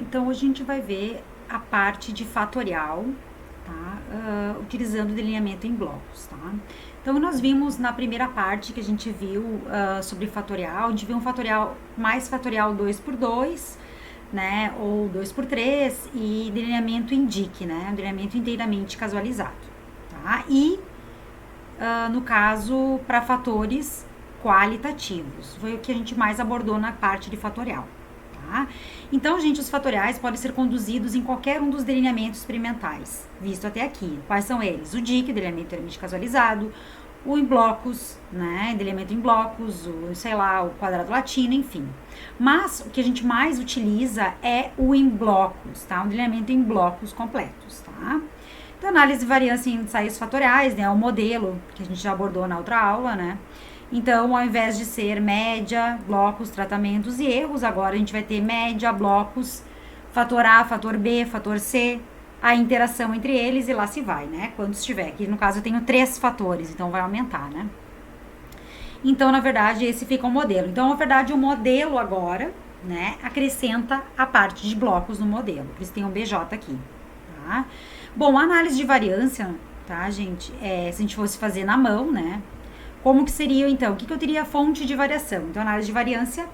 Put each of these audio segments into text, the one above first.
Então, hoje a gente vai ver a parte de fatorial, tá? Utilizando delineamento em blocos, tá? Então, nós vimos na primeira parte que a gente viu sobre fatorial, a gente viu um fatorial mais fatorial 2 por 2, né? Ou 2 por 3 e delineamento indique, né? Delineamento inteiramente casualizado, tá? E, no caso, para fatores qualitativos, foi o que a gente mais abordou na parte de fatorial. Tá? Então, gente, os fatoriais podem ser conduzidos em qualquer um dos delineamentos experimentais, visto até aqui. Quais são eles? O DIC, delineamento inteiramente casualizado, o em blocos, né, delineamento em blocos, o, sei lá, o quadrado latino, enfim. Mas o que a gente mais utiliza é o em blocos, tá? Um delineamento em blocos completos, tá? Então, análise de variância em ensaios fatoriais, né, é o modelo que a gente já abordou na outra aula, né? Então, ao invés de ser média, blocos, tratamentos e erros, agora a gente vai ter média, blocos, fator A, fator B, fator C, a interação entre eles e lá se vai, né? Quando estiver. Aqui no caso eu tenho 3 fatores, então vai aumentar, né? Então, na verdade, esse fica o modelo. Então, na verdade, o modelo agora, né, acrescenta a parte de blocos no modelo. Por isso tem um BJ aqui, tá? Bom, a análise de variância, tá, gente? Se a gente fosse fazer na mão, né? Como que seria, então? O que eu teria fonte de variação? Então, análise de variância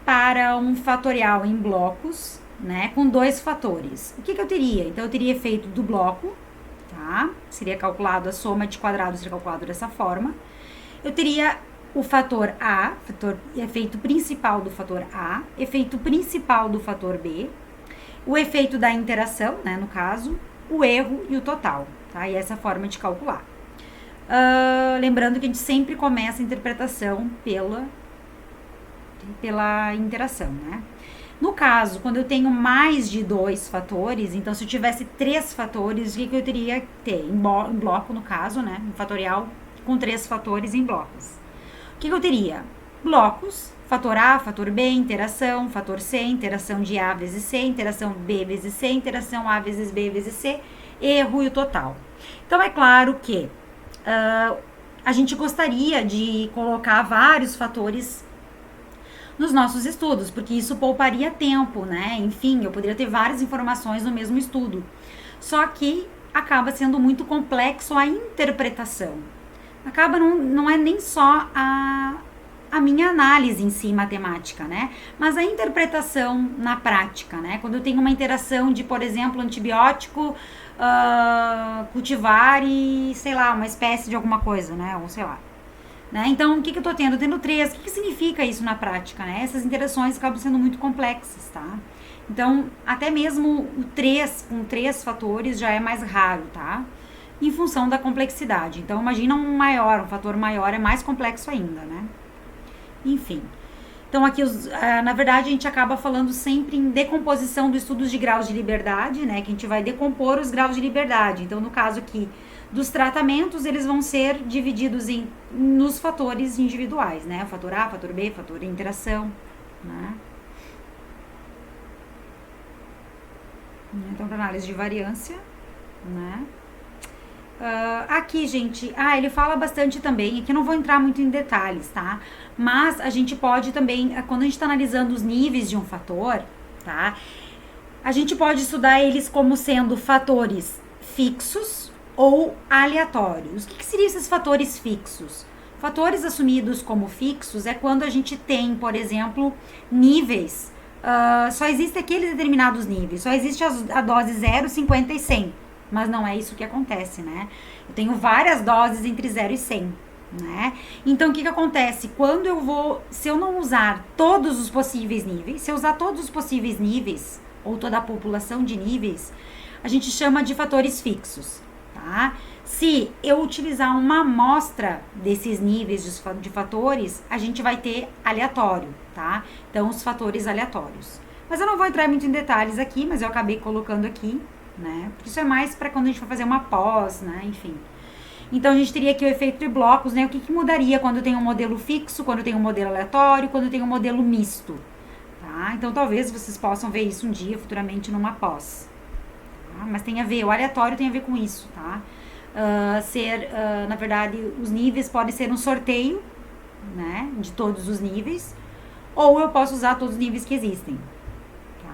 para um fatorial em blocos, né? Com 2 fatores. O que eu teria? Então, eu teria efeito do bloco, tá? Seria calculado, a soma de quadrados seria calculado dessa forma. Eu teria o fator A, efeito principal do fator A, efeito principal do fator B, o efeito da interação, né? No caso, o erro e o total, tá? E essa forma de calcular. Lembrando que a gente sempre começa a interpretação pela interação, né? No caso, quando eu tenho mais de 2 fatores, então se eu tivesse 3 fatores, o que eu teria que ter? Em bloco, no caso, né? Um fatorial com 3 fatores em blocos. O que eu teria? Blocos, fator A, fator B, interação, fator C, interação de A vezes C, interação B vezes C, interação A vezes B vezes C, erro e o total. Então, é claro que a gente gostaria de colocar vários fatores nos nossos estudos, porque isso pouparia tempo, né? Enfim, eu poderia ter várias informações no mesmo estudo. Só que acaba sendo muito complexo a interpretação. Acaba não é nem só a minha análise em si matemática, né? Mas a interpretação na prática, né? Quando eu tenho uma interação de, por exemplo, antibiótico, cultivar e, sei lá, uma espécie de alguma coisa, né? Ou sei lá. Né? Então, o que eu tô tendo? Tendo 3. O que significa isso na prática, né? Essas interações acabam sendo muito complexas, tá? Então, até mesmo o 3 com 3 fatores já é mais raro, tá? Em função da complexidade. Então, imagina um fator maior é mais complexo ainda, né? Enfim. Então, aqui, na verdade, a gente acaba falando sempre em decomposição dos estudos de graus de liberdade, né? Que a gente vai decompor os graus de liberdade. Então, no caso aqui dos tratamentos, eles vão ser divididos nos fatores individuais, né? O fator A, fator B, fator de interação, né? Então, para análise de variância, né? Aqui, gente, ele fala bastante também, aqui eu não vou entrar muito em detalhes, tá? Mas a gente pode também, quando a gente está analisando os níveis de um fator, tá? A gente pode estudar eles como sendo fatores fixos ou aleatórios. O que seriam esses fatores fixos? Fatores assumidos como fixos é quando a gente tem, por exemplo, níveis, só existem aqueles determinados níveis, só existe a dose 0, 50 e 100. Mas não é isso que acontece, né? Eu tenho várias doses entre 0 e 100, né? Então, o que acontece? Se eu não usar todos os possíveis níveis, se eu usar todos os possíveis níveis, ou toda a população de níveis, a gente chama de fatores fixos, tá? Se eu utilizar uma amostra desses níveis de fatores, a gente vai ter aleatório, tá? Então, os fatores aleatórios. Mas eu não vou entrar muito em detalhes aqui, mas eu acabei colocando aqui, né? Porque isso é mais para quando a gente for fazer uma pós, né? Enfim. Então, a gente teria aqui o efeito de blocos, né? O que mudaria quando eu tenho um modelo fixo, quando eu tenho um modelo aleatório, quando eu tenho um modelo misto, tá? Então, talvez vocês possam ver isso um dia, futuramente, numa pós. Tá? Mas tem a ver, o aleatório tem a ver com isso, tá? Na verdade, os níveis podem ser um sorteio, né? De todos os níveis, ou eu posso usar todos os níveis que existem.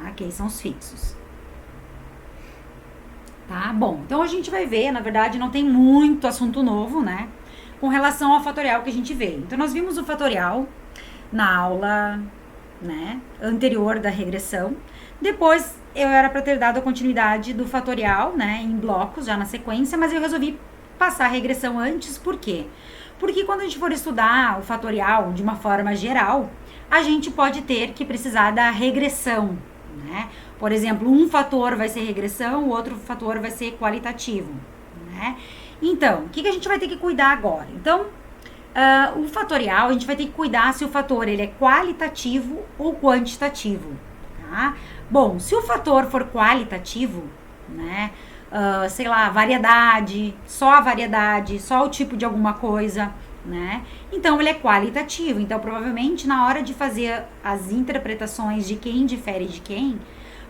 tá? Que aí são os fixos. Tá? Bom, então a gente vai ver, na verdade não tem muito assunto novo, né? Com relação ao fatorial que a gente vê. Então nós vimos o fatorial na aula, né, anterior da regressão. Depois eu era para ter dado a continuidade do fatorial, né, em blocos já na sequência, mas eu resolvi passar a regressão antes, por quê? Porque quando a gente for estudar o fatorial de uma forma geral, a gente pode ter que precisar da regressão, né? Por exemplo, um fator vai ser regressão, o outro fator vai ser qualitativo, né? Então, o que a gente vai ter que cuidar agora? Então, o fatorial, a gente vai ter que cuidar se o fator ele é qualitativo ou quantitativo, tá? Bom, se o fator for qualitativo, né? Sei lá, variedade, só o tipo de alguma coisa, né? Então ele é qualitativo. Então, provavelmente, na hora de fazer as interpretações de quem difere de quem,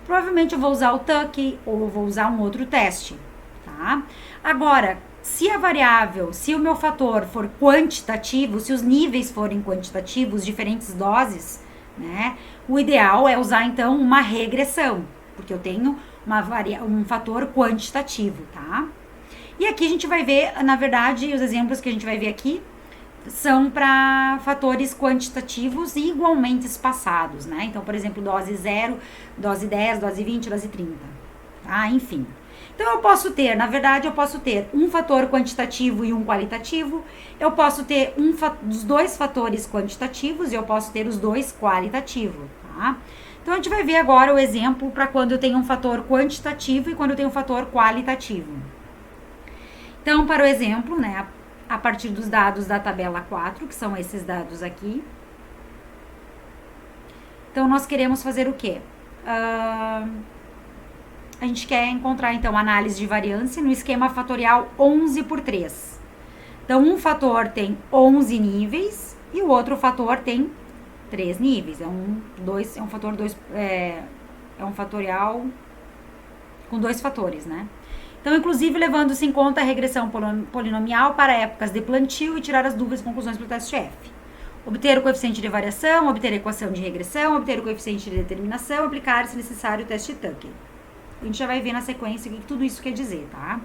provavelmente eu vou usar o Tukey ou vou usar um outro teste, tá? Agora, se a variável, se o meu fator for quantitativo, se os níveis forem quantitativos, diferentes doses, né? O ideal é usar, então, uma regressão, porque eu tenho um fator quantitativo, tá? E aqui a gente vai ver, na verdade, os exemplos que a gente vai ver aqui são para fatores quantitativos igualmente espaçados, né? Então, por exemplo, dose 0, dose 10, dose 20, dose 30, tá? Enfim. Então, eu posso ter, na verdade, eu posso ter um fator quantitativo e um qualitativo, eu posso ter os dois fatores quantitativos e eu posso ter os dois qualitativos, tá? Então, a gente vai ver agora o exemplo para quando eu tenho um fator quantitativo e quando eu tenho um fator qualitativo. Então, para o exemplo, né, a partir dos dados da tabela 4, que são esses dados aqui. Então, nós queremos fazer o quê? A gente quer encontrar, então, análise de variância no esquema fatorial 11 por 3. Então, um fator tem 11 níveis e o outro fator tem 3 níveis. É um fatorial com 2 fatores, né? Então, inclusive, levando-se em conta a regressão polinomial para épocas de plantio e tirar as dúvidas e conclusões pelo teste F. Obter o coeficiente de variação, obter a equação de regressão, obter o coeficiente de determinação, aplicar, se necessário, o teste Tukey. A gente já vai ver na sequência o que tudo isso quer dizer, tá?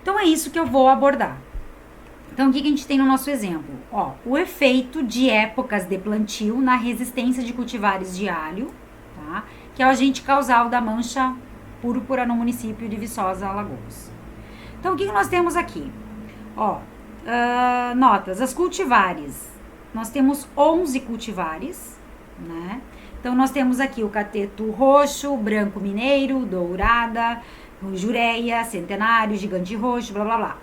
Então, é isso que eu vou abordar. Então, o que a gente tem no nosso exemplo? Ó, o efeito de épocas de plantio na resistência de cultivares de alho, tá? Que é o agente causal da mancha púrpura no município de Viçosa, Alagoas. Então, o que nós temos aqui? Ó, notas, as cultivares. Nós temos 11 cultivares, né? Então, nós temos aqui o cateto roxo, branco mineiro, dourada, jureia, centenário, gigante roxo, blá, blá, blá.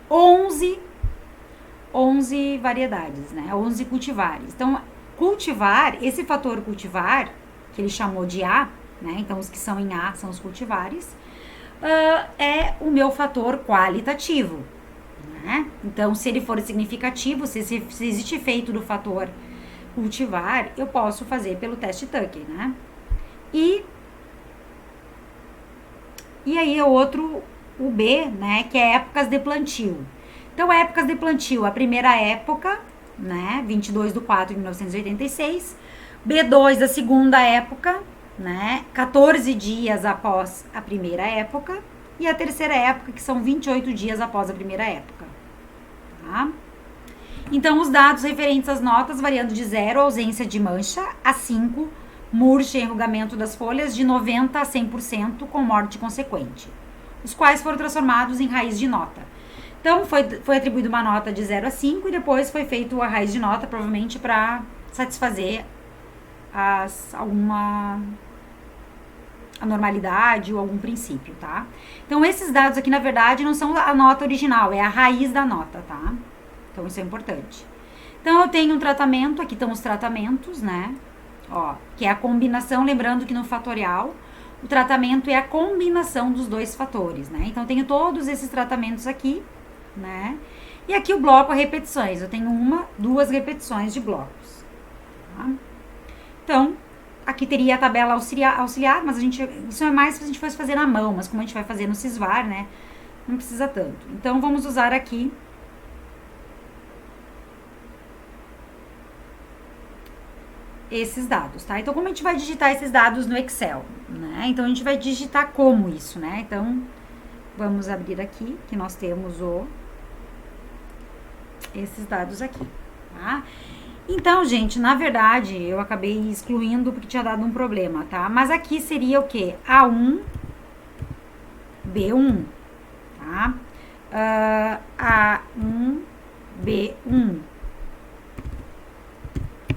11 variedades, né? 11 cultivares. Então, cultivar, esse fator cultivar, que ele chamou de A, né? Então, os que são em A são os cultivares, é o meu fator qualitativo, né? Então, se ele for significativo, se existe efeito do fator cultivar, eu posso fazer pelo teste Tukey, né? E aí é outro, o B, né? Que é épocas de plantio. Então, épocas de plantio, a primeira época, né? 22/4/1986. B2, a segunda época, né? 14 dias após a primeira época. E a terceira época, que são 28 dias após a primeira época. Tá? Então, os dados referentes às notas variando de 0, ausência de mancha, a 5, murcha e enrugamento das folhas, de 90% a 100% com morte consequente, os quais foram transformados em raiz de nota. Então, foi atribuída uma nota de 0 a 5 e depois foi feito a raiz de nota, provavelmente para satisfazer alguma anormalidade ou algum princípio, tá? Então, esses dados aqui, na verdade, não são a nota original, é a raiz da nota, tá? Então, isso é importante. Então, eu tenho um tratamento, aqui estão os tratamentos, né? Ó, que é a combinação, lembrando que no fatorial, o tratamento é a combinação dos dois fatores, né? Então, eu tenho todos esses tratamentos aqui, né? E aqui o bloco é repetições, eu tenho 2 repetições de blocos, tá? Então, aqui teria a tabela auxiliar, mas isso é mais se a gente fosse fazer na mão, mas como a gente vai fazer no Sysvar, né? Não precisa tanto. Então, vamos usar aqui esses dados, tá? Então, como a gente vai digitar esses dados no Excel, né? Então, a gente vai digitar como isso, né? Então, vamos abrir aqui, que nós temos esses dados aqui, tá? Então, gente, na verdade, eu acabei excluindo porque tinha dado um problema, tá? Mas aqui seria o quê? A1, B1, tá? A1, B1,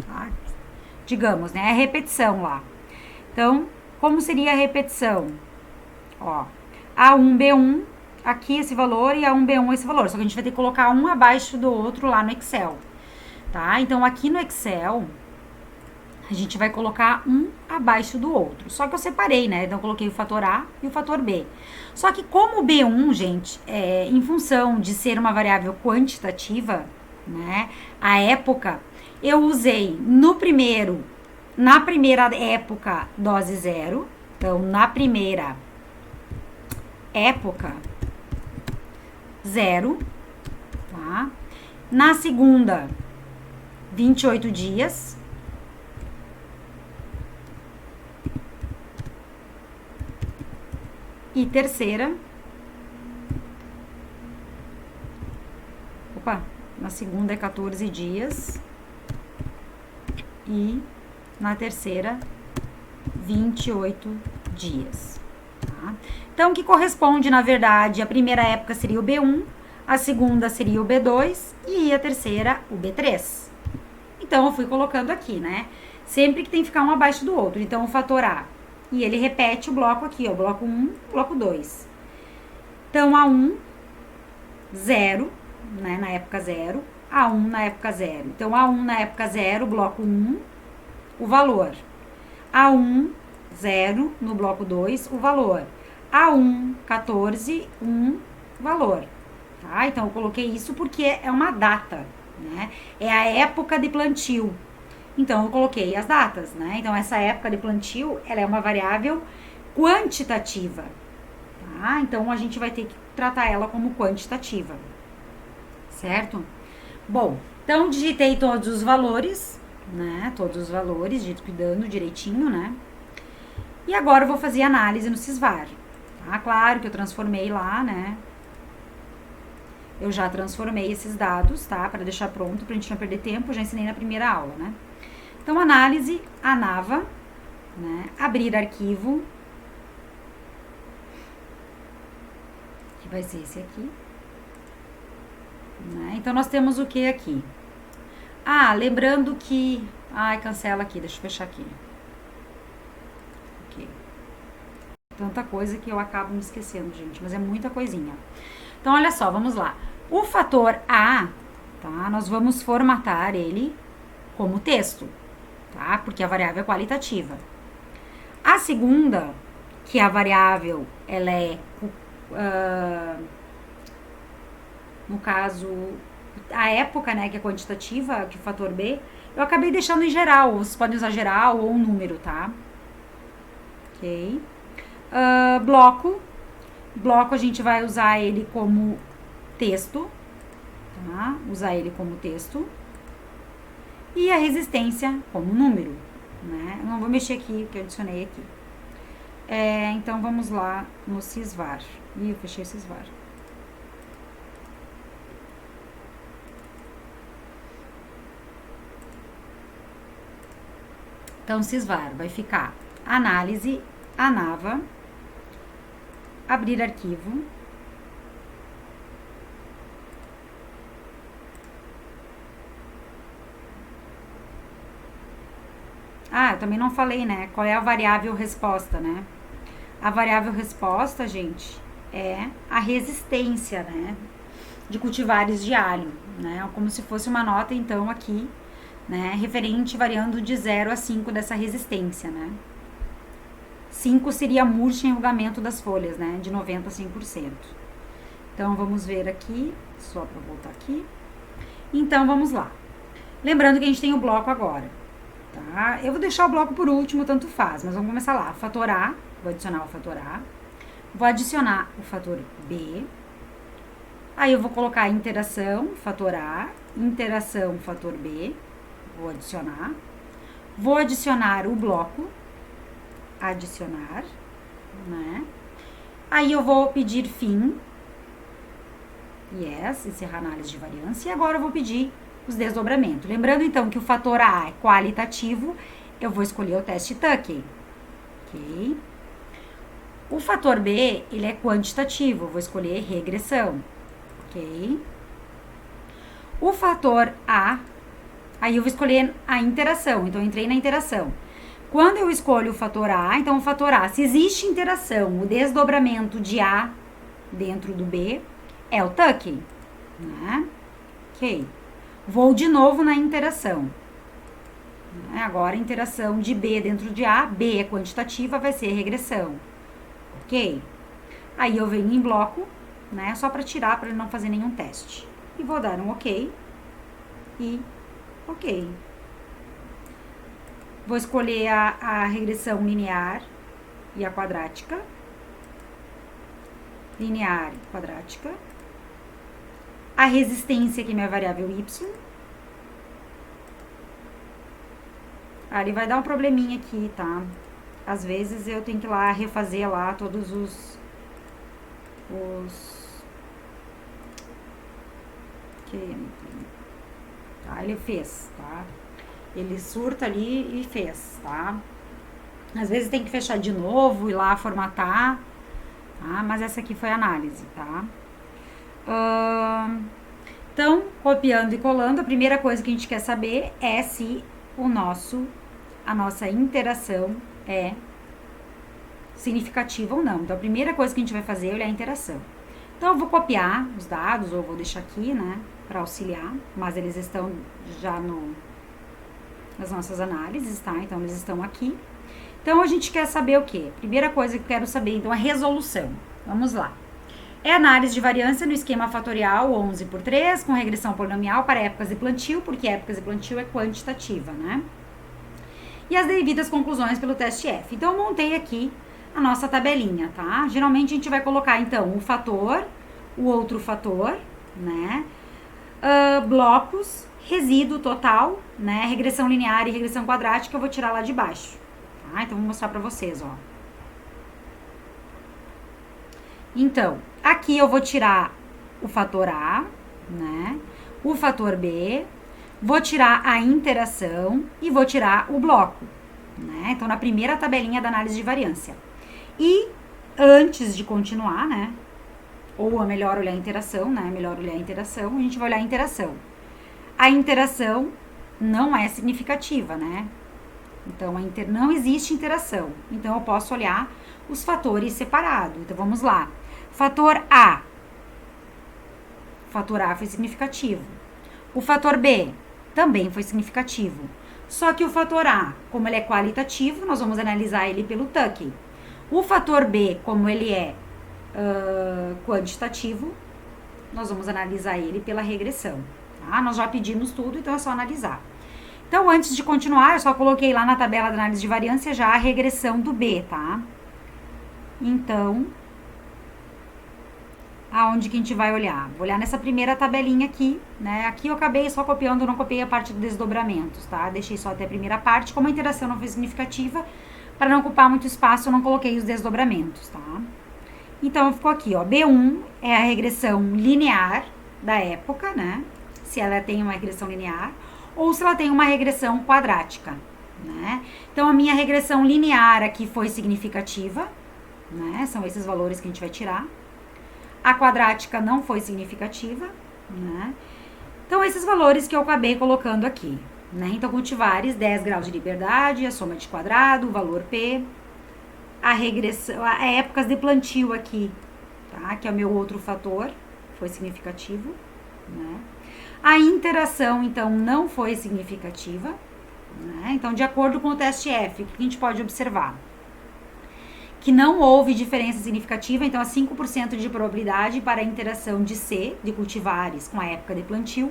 tá? Digamos, né? É repetição lá. Então, como seria a repetição? Ó, A1, B1, aqui esse valor e A1, B1 esse valor. Só que a gente vai ter que colocar um abaixo do outro lá no Excel, tá? Então, aqui no Excel, a gente vai colocar um abaixo do outro. Só que eu separei, né? Então, eu coloquei o fator A e o fator B. Só que como o B1, gente, em função de ser uma variável quantitativa, né? A época, eu usei na primeira época, dose zero. Então, na primeira época, zero, tá? Na segunda, 28 dias. E terceira, na segunda é 14 dias. E na terceira, 28 dias. Tá? Então, que corresponde, na verdade, a primeira época seria o B1, a segunda seria o B2 e a terceira, o B3. Então, eu fui colocando aqui, né? Sempre que tem que ficar um abaixo do outro. Então, o fator A. E ele repete o bloco aqui, ó, bloco 1, bloco 2. Então, A1, 0, né, na época 0. A1 na época 0. Então, A1 na época 0, bloco 1, o valor. A1, 0, no bloco 2, o valor. A1, 14, 1, valor. Tá? Então, eu coloquei isso porque é uma data, né? É a época de plantio. Então, eu coloquei as datas, né? Então, essa época de plantio, ela é uma variável quantitativa, tá? Então, a gente vai ter que tratar ela como quantitativa, certo? Bom, então, digitei todos os valores, né? Todos os valores, cuidando direitinho, né? E agora eu vou fazer análise no Sysvar, tá? Claro que eu transformei lá, né? Eu já transformei esses dados, tá? Para deixar pronto, pra gente não perder tempo, eu já ensinei na primeira aula, né? Então, análise, ANAVA, né? Abrir arquivo, que vai ser esse aqui. Né? Então, nós temos o que aqui? Ah, lembrando que... Ai, cancela aqui, deixa eu fechar aqui. Ok. Tanta coisa que eu acabo me esquecendo, gente, mas é muita coisinha. Então, olha só, vamos lá. O fator A, tá? Nós vamos formatar ele como texto, tá? Porque a variável é qualitativa. A segunda, que a variável, ela é, no caso, a época, né, que é quantitativa, que é o fator B, eu acabei deixando em geral. Vocês podem usar geral ou um número, tá? Ok. Bloco. Bloco a gente vai usar ele como texto, tá? Usar ele como texto. E a resistência como número, né? Eu não vou mexer aqui, que eu adicionei aqui. Então, vamos lá no Sysvar. Ih, eu fechei o Sysvar. Então, Sysvar vai ficar análise, ANAVA, abrir arquivo. Ah, eu também não falei, né? Qual é a variável resposta, né? A variável resposta, gente, é a resistência, né? De cultivares de alho, né? Como se fosse uma nota, então, aqui, né? Referente variando de 0 a 5 dessa resistência, né? 5 seria a murcha e enrugamento das folhas, né? De 90% a 100%. Então, vamos ver aqui, só para voltar aqui. Então, vamos lá. Lembrando que a gente tem o bloco agora, tá? Eu vou deixar o bloco por último, tanto faz, mas vamos começar lá. Fator A, vou adicionar o fator A. Vou adicionar o fator B. Aí, eu vou colocar interação, fator A, interação, fator B. Vou adicionar. Vou adicionar o bloco, adicionar, né? Aí eu vou pedir fim, yes, encerrar a análise de variância, e agora eu vou pedir os desdobramentos. Lembrando então que o fator A é qualitativo, eu vou escolher o teste Tuckey, ok? O fator B, ele é quantitativo, eu vou escolher regressão, ok? O fator A, aí eu vou escolher a interação, então eu entrei na interação. Quando eu escolho o fator A, então o fator A, se existe interação, o desdobramento de A dentro do B é o Tuckey, né? Ok. Vou de novo na interação. Agora, a interação de B dentro de A, B é quantitativa, vai ser regressão. Ok? Aí eu venho em bloco, né? Só para tirar, para ele não fazer nenhum teste. E vou dar um ok. E ok. Vou escolher a regressão linear e a quadrática. Linear e quadrática. A resistência, que é minha variável y. Ele vai dar um probleminha aqui, tá? Às vezes eu tenho que ir lá refazer lá todos os tá, ele fez, tá? Ele surta ali e fez, tá? Às vezes tem que fechar de novo, ir lá formatar, tá? Mas essa aqui foi a análise, tá? Então, copiando e colando, a primeira coisa que a gente quer saber é se a nossa interação é significativa ou não. Então, a primeira coisa que a gente vai fazer é olhar a interação. Então, eu vou copiar os dados, ou vou deixar aqui, né, para auxiliar, mas eles estão já nas nossas análises, tá? Então, eles estão aqui. Então, a gente quer saber o quê? Primeira coisa que eu quero saber, então, é a resolução. Vamos lá. É análise de variância no esquema fatorial 11/3, com regressão polinomial para épocas de plantio, porque épocas de plantio é quantitativa, né? E as devidas conclusões pelo teste F. Então, eu montei aqui a nossa tabelinha, tá? Geralmente, a gente vai colocar, então, o fator, o outro fator, né? Blocos, resíduo total, né? Regressão linear e regressão quadrática, eu vou tirar lá de baixo, tá? Então, vou mostrar pra vocês, ó. Então, aqui eu vou tirar o fator A, né? O fator B, vou tirar a interação e vou tirar o bloco, né? Então, na primeira tabelinha da análise de variância. E antes de continuar, né? Ou é melhor olhar a interação, né? Melhor olhar a interação, a gente vai olhar a interação. A interação não é significativa, né? Então, não existe interação. Então, eu posso olhar os fatores separados. Então, vamos lá. Fator A. O fator A foi significativo. O fator B também foi significativo. Só que o fator A, como ele é qualitativo, nós vamos analisar ele pelo Tuckey. O fator B, como ele é quantitativo, nós vamos analisar ele pela regressão. Tá? Nós já pedimos tudo, então é só analisar. Então, antes de continuar, eu só coloquei lá na tabela da análise de variância já a regressão do B, tá? Então, aonde que a gente vai olhar? Vou olhar nessa primeira tabelinha aqui, né? Aqui eu acabei só copiando, não copiei a parte dos desdobramentos, tá? Deixei só até a primeira parte. Como a interação não foi significativa, para não ocupar muito espaço, eu não coloquei os desdobramentos, tá? Então, ficou aqui, ó. B1 é a regressão linear da época, né? Se ela tem uma regressão linear, ou se ela tem uma regressão quadrática, né? Então, a minha regressão linear aqui foi significativa, né? São esses valores que a gente vai tirar. A quadrática não foi significativa, né? Então, esses valores que eu acabei colocando aqui, né? Então, cultivares, 10 graus de liberdade, a soma de quadrado, o valor P, a regressão, a épocas de plantio aqui, tá? Que é o meu outro fator, foi significativo, né? A interação, então, não foi significativa, né? Então, de acordo com o teste F, o que a gente pode observar? Que não houve diferença significativa, então há 5% de probabilidade para a interação de C, de cultivares, com a época de plantio,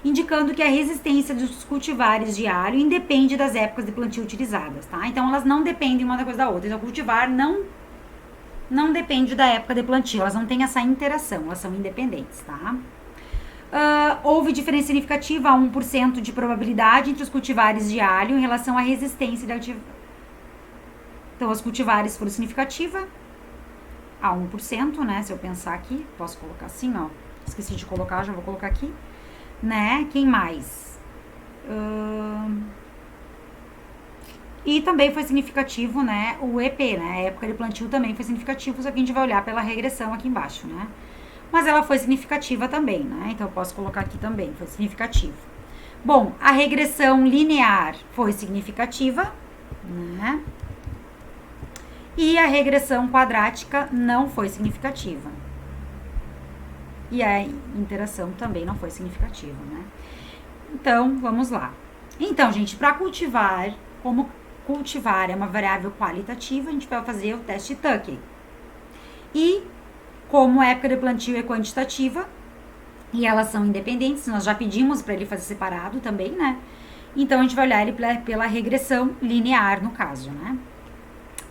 indicando que a resistência dos cultivares de alho independe das épocas de plantio utilizadas, tá? Então, elas não dependem uma da coisa da outra. Então, o cultivar não depende da época de plantio, elas não têm essa interação, elas são independentes, tá? Houve diferença significativa a 1% de probabilidade entre os cultivares de alho em relação à resistência da Então, os cultivares foram significativa a 1%, né? Se eu pensar aqui, posso colocar assim, ó. Esqueci de colocar, já vou colocar aqui. Né? Quem mais? E também foi significativo, né? O EP, né? A época de plantio também foi significativo, só que a gente vai olhar pela regressão aqui embaixo, né? Mas ela foi significativa também, né? Então, eu posso colocar aqui também, foi significativo. Bom, a regressão linear foi significativa, né? E a regressão quadrática não foi significativa. E a interação também não foi significativa, né? Então, vamos lá. Então, gente, para cultivar, como cultivar é uma variável qualitativa, a gente vai fazer o teste Tuckey. E como a época de plantio é quantitativa e elas são independentes, nós já pedimos para ele fazer separado também, né? Então, a gente vai olhar ele pela regressão linear, no caso, né?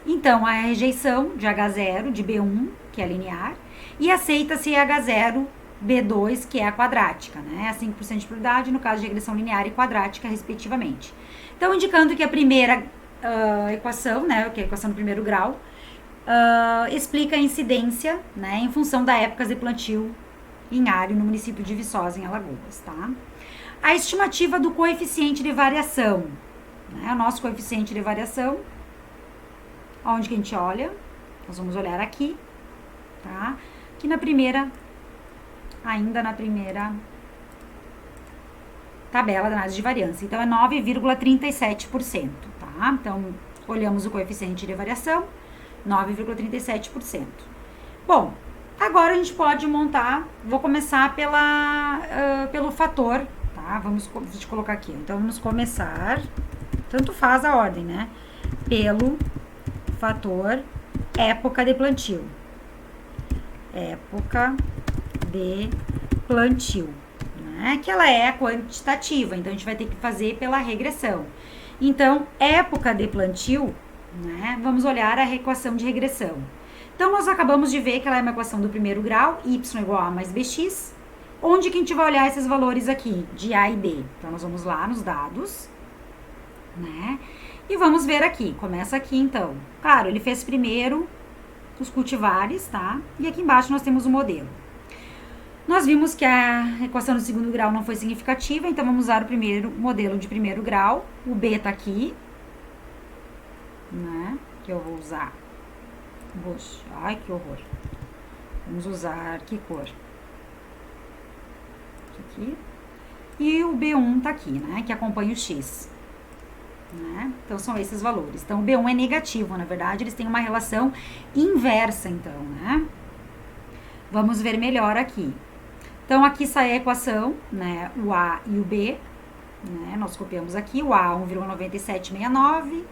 Então, a rejeição de H0 de B1, que é linear, e aceita-se H0 B2, que é a quadrática, né? A 5% de probabilidade, no caso de regressão linear e quadrática, respectivamente. Então, indicando que a primeira equação, né, que é a equação do primeiro grau, explica a incidência, né, em função da época de plantio em alho no município de Viçosa, em Alagoas, tá? A estimativa do coeficiente de variação, né, o nosso coeficiente de variação, onde que a gente olha? Nós vamos olhar aqui, tá? Aqui na primeira, ainda na primeira tabela da análise de variância. Então, é 9,37%, tá? Então, olhamos o coeficiente de variação, 9,37%. Bom, agora a gente pode montar, vou começar pelo fator, tá? Vamos colocar aqui. Então, vamos começar, tanto faz a ordem, né? Pelo fator época de plantio. Época de plantio, né? Que ela é quantitativa, então a gente vai ter que fazer pela regressão. Então, época de plantio, né? Vamos olhar a equação de regressão. Então, nós acabamos de ver que ela é uma equação do primeiro grau, y igual a A mais bx, onde que a gente vai olhar esses valores aqui, de A e B. Então, nós vamos lá nos dados, né? E vamos ver aqui, começa aqui então. Claro, ele fez primeiro os cultivares, tá? E aqui embaixo nós temos o modelo. Nós vimos que a equação do segundo grau não foi significativa, então vamos usar o primeiro modelo de primeiro grau. O B tá aqui, né? Que eu vou usar. Ai, que horror. Vamos usar que cor? Aqui. E o B1 tá aqui, né? Que acompanha o X. Né? Então, são esses valores. Então, o B1 é negativo, na verdade, eles têm uma relação inversa, então, né? Vamos ver melhor aqui. Então, aqui sai a equação, né? O A e o B, né? Nós copiamos aqui, o A 1,9769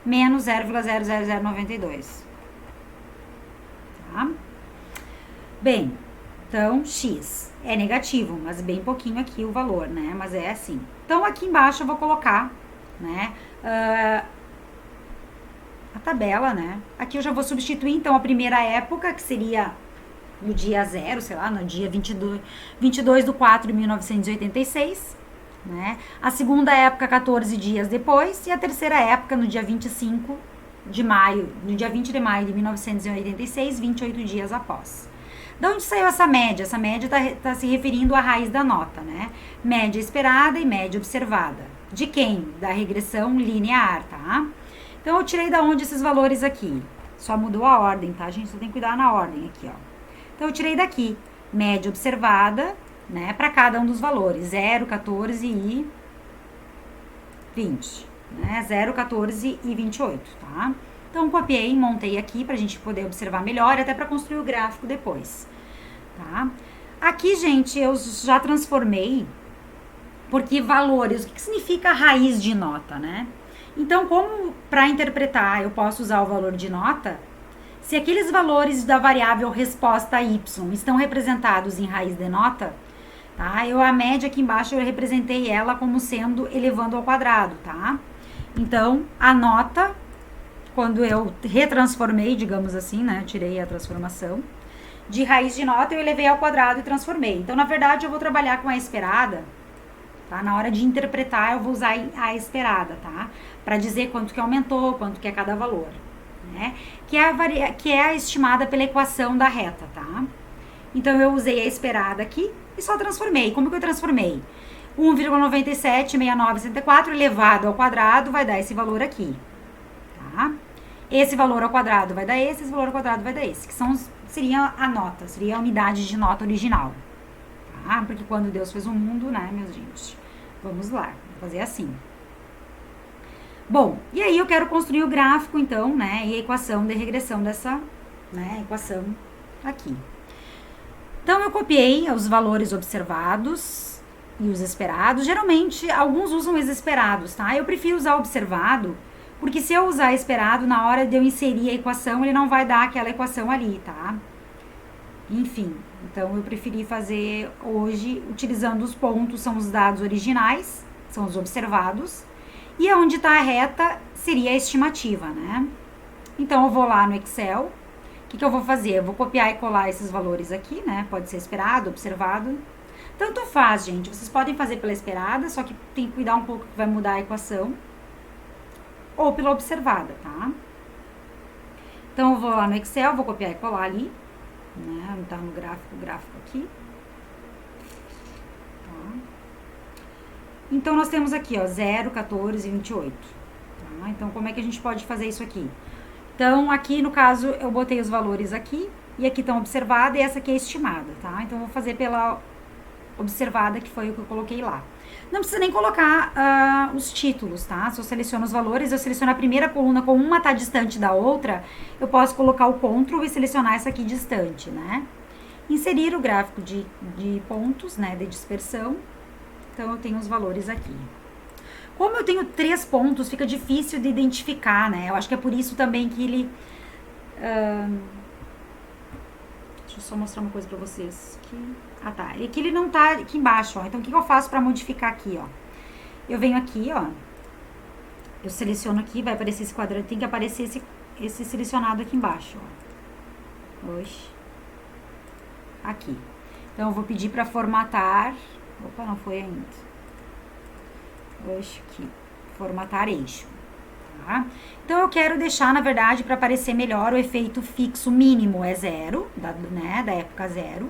menos 0,00092. Tá? Bem, então, X é negativo, mas bem pouquinho aqui o valor, né? Mas é assim. Então, aqui embaixo eu vou colocar, né, a tabela, né, aqui eu já vou substituir, então, a primeira época, que seria no dia 0, sei lá, no dia 22 de 4 de 1986, né, a segunda época, 14 dias depois, e a terceira época, no dia 25 de maio, no dia 20 de maio de 1986, 28 dias após. De onde saiu essa média? Essa média tá se referindo à raiz da nota, né, média esperada e média observada. De quem? Da regressão linear, tá? Então, eu tirei da onde esses valores aqui? Só mudou a ordem, tá, gente? Só tem que cuidar na ordem aqui, ó. Então, eu tirei daqui, média observada, né, para cada um dos valores, 0, 14 e 20, né, 0, 14 e 28, tá? Então, copiei, montei aqui pra gente poder observar melhor, até para construir o gráfico depois, tá? Aqui, gente, eu já transformei, porque valores, o que significa raiz de nota, né? Então, como para interpretar eu posso usar o valor de nota, se aqueles valores da variável resposta y estão representados em raiz de nota, tá? A média aqui embaixo eu representei ela como sendo elevando ao quadrado, tá? Então, a nota, quando eu retransformei, digamos assim, né? Tirei a transformação. de raiz de nota eu elevei ao quadrado e transformei. Então, na verdade, eu vou trabalhar com a esperada, tá? Na hora de interpretar, eu vou usar a esperada, tá? Para dizer quanto que aumentou, quanto que é cada valor, né? Que é a estimada pela equação da reta, tá? Então, eu usei a esperada aqui e só transformei. Como que eu transformei? 1,976964 elevado ao quadrado vai dar esse valor aqui, tá? Esse valor ao quadrado vai dar esse valor ao quadrado vai dar esse, que seria a nota, seria a unidade de nota original, tá? Porque quando Deus fez o mundo, né, meus gente? Vamos lá, vou fazer assim. Bom, e aí eu quero construir o gráfico, então, né, e a equação de regressão dessa, né, equação aqui. Então, eu copiei os valores observados e os esperados. Geralmente, alguns usam os esperados, tá? Eu prefiro usar observado, porque se eu usar esperado, na hora de eu inserir a equação, ele não vai dar aquela equação ali, tá? Enfim, então eu preferi fazer hoje, utilizando os pontos, são os dados originais, são os observados, e onde está a reta seria a estimativa, né? Então eu vou lá no Excel, o que eu vou fazer? Eu vou copiar e colar esses valores aqui, né? Pode ser esperado, observado. Tanto faz, gente, vocês podem fazer pela esperada, só que tem que cuidar um pouco que vai mudar a equação, ou pela observada, tá? Então, eu vou lá no Excel, vou copiar e colar ali, né? Tá no gráfico aqui. Tá? Então, nós temos aqui, ó, 0, 14 e 28. Tá? Então, como é que a gente pode fazer isso aqui? Então, aqui, no caso, eu botei os valores aqui, e aqui estão observada, e essa aqui é estimada, tá? Então, eu vou fazer pela observada, que foi o que eu coloquei lá. Não precisa nem colocar os títulos, tá? Se eu seleciono os valores, eu seleciono a primeira coluna, como uma tá distante da outra, eu posso colocar o CTRL e selecionar essa aqui distante, né? Inserir o gráfico de pontos, né, de dispersão. Então, eu tenho os valores aqui. Como eu tenho 3 pontos, fica difícil de identificar, né? Eu acho que é por isso também que ele... deixa eu só mostrar uma coisa pra vocês aqui. Ah, tá. E aqui ele não tá aqui embaixo, ó. Então, o que eu faço pra modificar aqui, ó? Eu venho aqui, ó. Eu seleciono aqui, vai aparecer esse quadrado. Tem que aparecer esse selecionado aqui embaixo, ó. Oxi. Aqui. Então, eu vou pedir pra formatar. Opa, não foi ainda. Oxi, aqui. Formatar eixo. Tá? Então, eu quero deixar, na verdade, pra aparecer melhor, o efeito fixo mínimo é 0, né? Da época 0.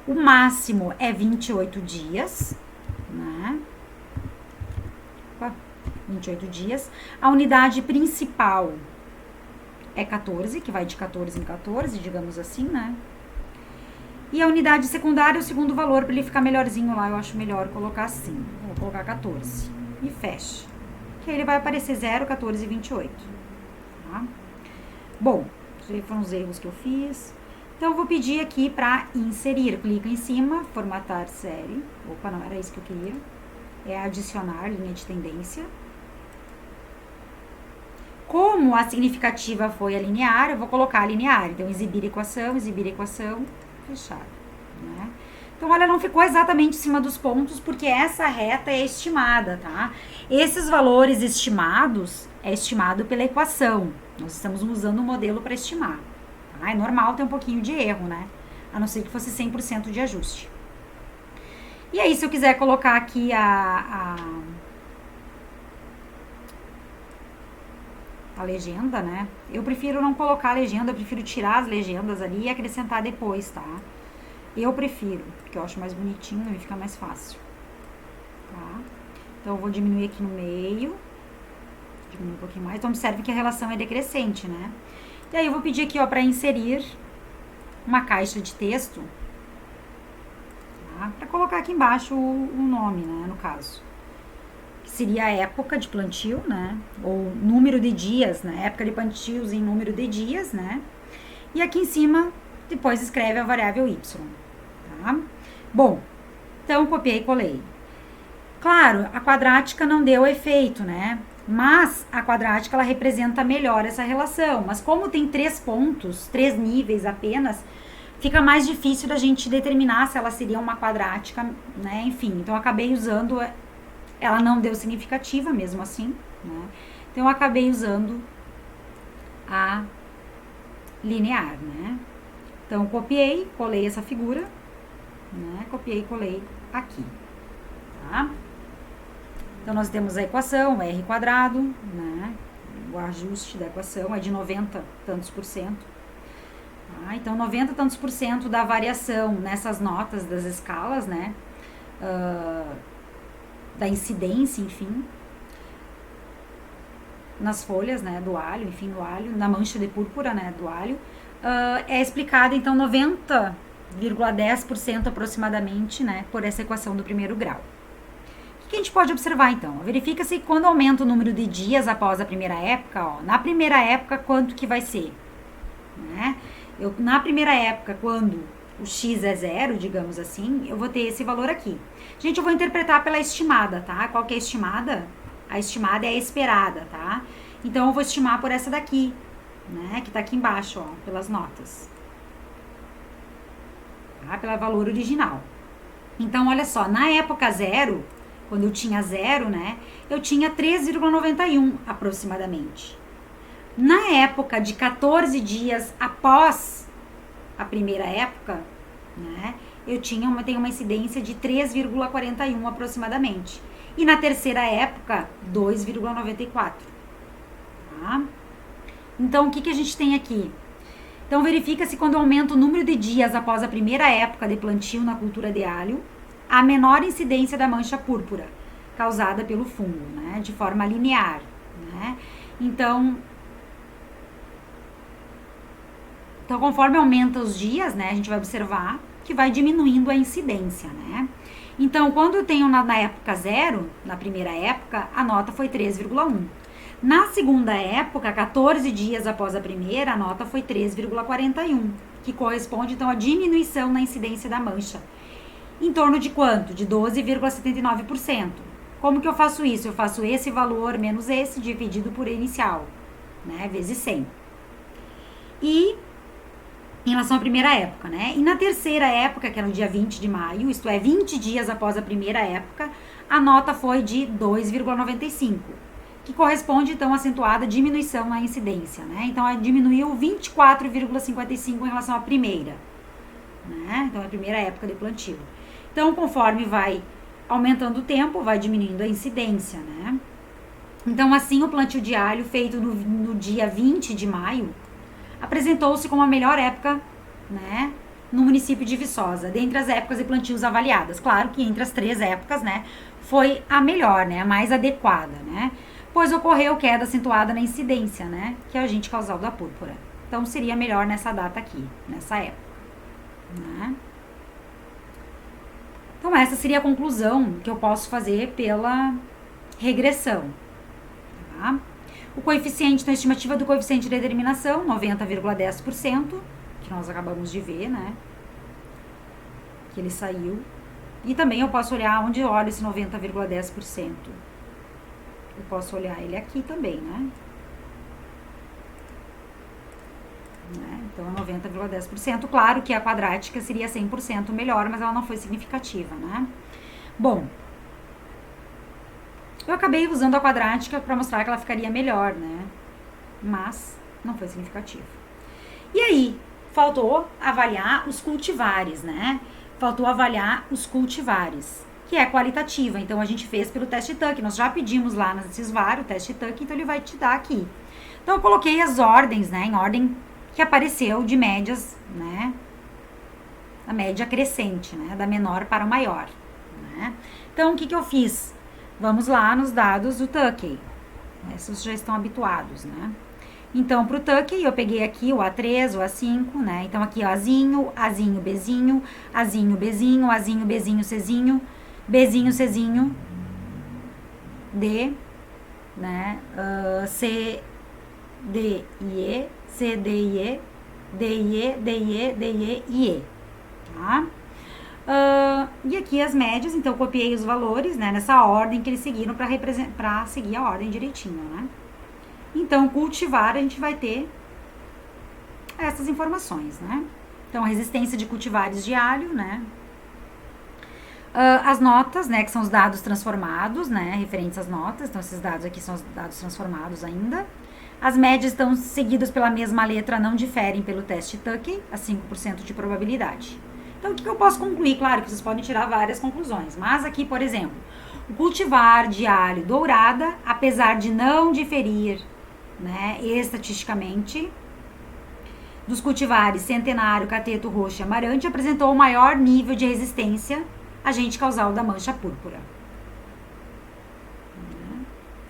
O máximo é 28 dias, né? Opa, 28 dias. A unidade principal é 14, que vai de 14 em 14, digamos assim, né? E a unidade secundária, o segundo valor, para ele ficar melhorzinho lá, eu acho melhor colocar assim. Vou colocar 14 e fecha. Que aí ele vai aparecer 0, 14 e 28, tá? Bom, esses foram os erros que eu fiz. Então, eu vou pedir aqui para inserir. Clica em cima, formatar série. Opa, não era isso que eu queria. É adicionar linha de tendência. Como a significativa foi a linear, eu vou colocar a linear. Então, exibir equação, fechar, né? Então, olha, não ficou exatamente em cima dos pontos, porque essa reta é estimada, tá? Esses valores estimados é estimado pela equação. Nós estamos usando o modelo para estimar. É normal ter um pouquinho de erro, né? A não ser que fosse 100% de ajuste. E aí, se eu quiser colocar aqui a legenda, né? Eu prefiro não colocar a legenda, eu prefiro tirar as legendas ali e acrescentar depois, tá? Eu prefiro, porque eu acho mais bonitinho e fica mais fácil. Tá? Então, eu vou diminuir aqui no meio. Diminuir um pouquinho mais. Então, observe que a relação é decrescente, né? E aí, eu vou pedir aqui, ó, para inserir uma caixa de texto, tá? Para colocar aqui embaixo o nome, né, no caso. Que seria a época de plantio, né? Ou número de dias, né? Época de plantios em número de dias, né? E aqui em cima, depois escreve a variável y, tá? Bom, então, copiei e colei. Claro, a quadrática não deu efeito, né? Mas a quadrática, ela representa melhor essa relação. Mas como tem 3 pontos, 3 níveis apenas, fica mais difícil da gente determinar se ela seria uma quadrática, né? Enfim, então eu acabei usando, ela não deu significativa mesmo assim, né? Então eu acabei usando a linear, né? Então, copiei, colei essa figura, né? Copiei e colei aqui, tá? Então, nós temos a equação, r quadrado, né? O ajuste da equação é de 90 tantos por cento. Tá? Então, 90 tantos por cento da variação nessas notas das escalas, né? Da incidência, enfim, nas folhas, né, do alho, enfim, do alho, na mancha de púrpura, né, do alho, é explicada, então, 90,10% aproximadamente, né, por essa equação do primeiro grau. O que a gente pode observar, então? Verifica-se quando aumenta o número de dias após a primeira época, ó, na primeira época, quanto que vai ser? Né? Na primeira época, quando o x é zero, digamos assim, eu vou ter esse valor aqui. Gente, eu vou interpretar pela estimada, tá? Qual que é a estimada? A estimada é a esperada, tá? Então, eu vou estimar por essa daqui, né? Que tá aqui embaixo, ó, pelas notas. Tá? Pelo valor original. Então, olha só, na época zero, quando eu tinha zero, né? Eu tinha 3,91 aproximadamente. Na época de 14 dias após a primeira época, né? Eu tenho uma incidência de 3,41 aproximadamente. E na terceira época, 2,94. Tá? Então, o que a gente tem aqui? Então, verifica-se quando aumenta o número de dias após a primeira época de plantio na cultura de alho, a menor incidência da mancha púrpura, causada pelo fungo, né? De forma linear, né? Então, conforme aumenta os dias, né? A gente vai observar que vai diminuindo a incidência, né? Então, quando eu tenho na época zero, na primeira época, a nota foi 3,1. Na segunda época, 14 dias após a primeira, a nota foi 3,41, que corresponde, então, à diminuição na incidência da mancha. Em torno de quanto? De 12,79%. Como que eu faço isso? Eu faço esse valor menos esse, dividido por inicial, né? Vezes 100. E em relação à primeira época, né? E na terceira época, que era no dia 20 de maio, isto é, 20 dias após a primeira época, a nota foi de 2,95, que corresponde, então, à acentuada diminuição na incidência, né? Então, ela diminuiu 24,55 em relação à primeira, né? Então, a primeira época de plantio. Então, conforme vai aumentando o tempo, vai diminuindo a incidência, né? Então, assim, o plantio de alho feito no dia 20 de maio apresentou-se como a melhor época, né, no município de Viçosa, dentre as épocas de plantios avaliadas. Claro que entre as 3 épocas, né, foi a melhor, né, a mais adequada, né, pois ocorreu queda acentuada na incidência, né, que é o agente causal da púrpura. Então, seria melhor nessa data aqui, nessa época, né. Então, essa seria a conclusão que eu posso fazer pela regressão, tá? O coeficiente, então, a estimativa do coeficiente de determinação, 90,10%, que nós acabamos de ver, né? Que ele saiu. E também eu posso olhar onde eu olho esse 90,10%. Eu posso olhar ele aqui também, né? Então, 90,10%. Claro que a quadrática seria 100% melhor, mas ela não foi significativa, né? Bom, eu acabei usando a quadrática para mostrar que ela ficaria melhor, né? Mas não foi significativo. E aí, faltou avaliar os cultivares, né? Faltou avaliar os cultivares, que é qualitativa. Então, a gente fez pelo teste Tuck. Nós já pedimos lá na Cisvar o teste Tuck, então ele vai te dar aqui. Então, eu coloquei as ordens, né? Em ordem que apareceu de médias, né? A média crescente, né? Da menor para o maior, né? Então, o que eu fiz? Vamos lá nos dados do Tuckey. Esses já estão habituados, né? Então, para o Tuckey, eu peguei aqui o A3, o A5, né? Então, aqui, ó, Azinho, Azinho, Bzinho, Azinho, Bzinho, Azinho, Bzinho, Czinho, Bzinho, Czinho, D, né? C, D, I, E, C, D, I, E, D, I, E, D, I, E, D, I, E, I, E, tá? E aqui as médias, então eu copiei os valores, né, nessa ordem que eles seguiram para seguir a ordem direitinho, né? Então, cultivar, a gente vai ter essas informações, né? Então, a resistência de cultivares de alho, né? As notas, né, que são os dados transformados, né, referentes às notas. Então, esses dados aqui são os dados transformados ainda. As médias estão seguidas pela mesma letra, não diferem pelo teste Tuckey, a 5% de probabilidade. Então, o que eu posso concluir? Claro que vocês podem tirar várias conclusões, mas aqui, por exemplo, o cultivar de alho dourada, apesar de não diferir, né, estatisticamente, dos cultivares centenário, cateto, roxo e amarante, apresentou o maior nível de resistência agente causal da mancha púrpura.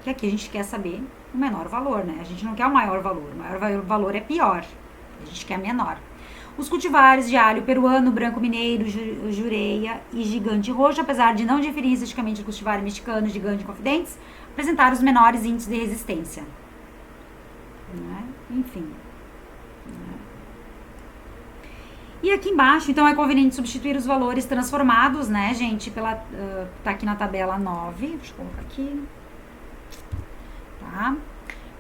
Que aqui a gente quer saber o menor valor, né? A gente não quer o maior valor valor é pior, a gente quer menor. Os cultivares de alho peruano, branco mineiro, jureia e gigante roxo, apesar de não diferir estatisticamente do cultivar mexicano, gigante e confidentes, apresentaram os menores índices de resistência. Né? Enfim. E aqui embaixo, então, é conveniente substituir os valores transformados, né, gente, pela, tá aqui na tabela 9, deixa eu colocar aqui, tá?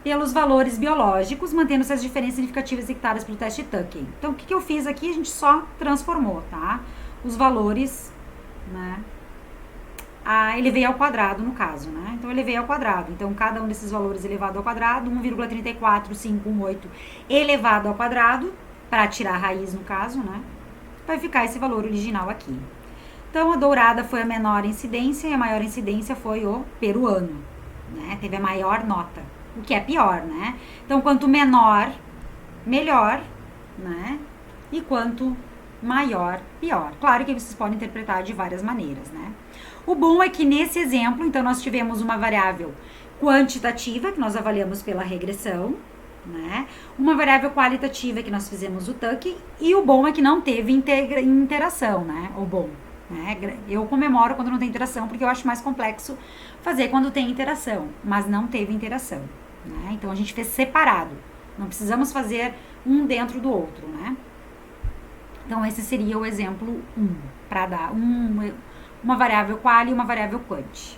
Pelos valores biológicos, mantendo-se as diferenças significativas ditadas pelo teste Tuckey. Então, o que eu fiz aqui? A gente só transformou, tá? Os valores, né, elevei ao quadrado, no caso, né? Então, elevei ao quadrado. Então, cada um desses valores elevado ao quadrado, 1,34518 elevado ao quadrado, para tirar a raiz, no caso, né? Vai ficar esse valor original aqui. Então, a dourada foi a menor incidência e a maior incidência foi o peruano, né? Teve a maior nota, o que é pior, né? Então, quanto menor, melhor, né? E quanto maior, pior. Claro que vocês podem interpretar de várias maneiras, né? O bom é que nesse exemplo, então, nós tivemos uma variável quantitativa, que nós avaliamos pela regressão, né? Uma variável qualitativa que nós fizemos o Tuckey, e o bom é que não teve interação, né? O bom, né? Eu comemoro quando não tem interação, porque eu acho mais complexo fazer quando tem interação, mas não teve interação, né? Então a gente fez separado, não precisamos fazer um dentro do outro, né? Então esse seria o exemplo 1, para dar uma variável qual e uma variável quant.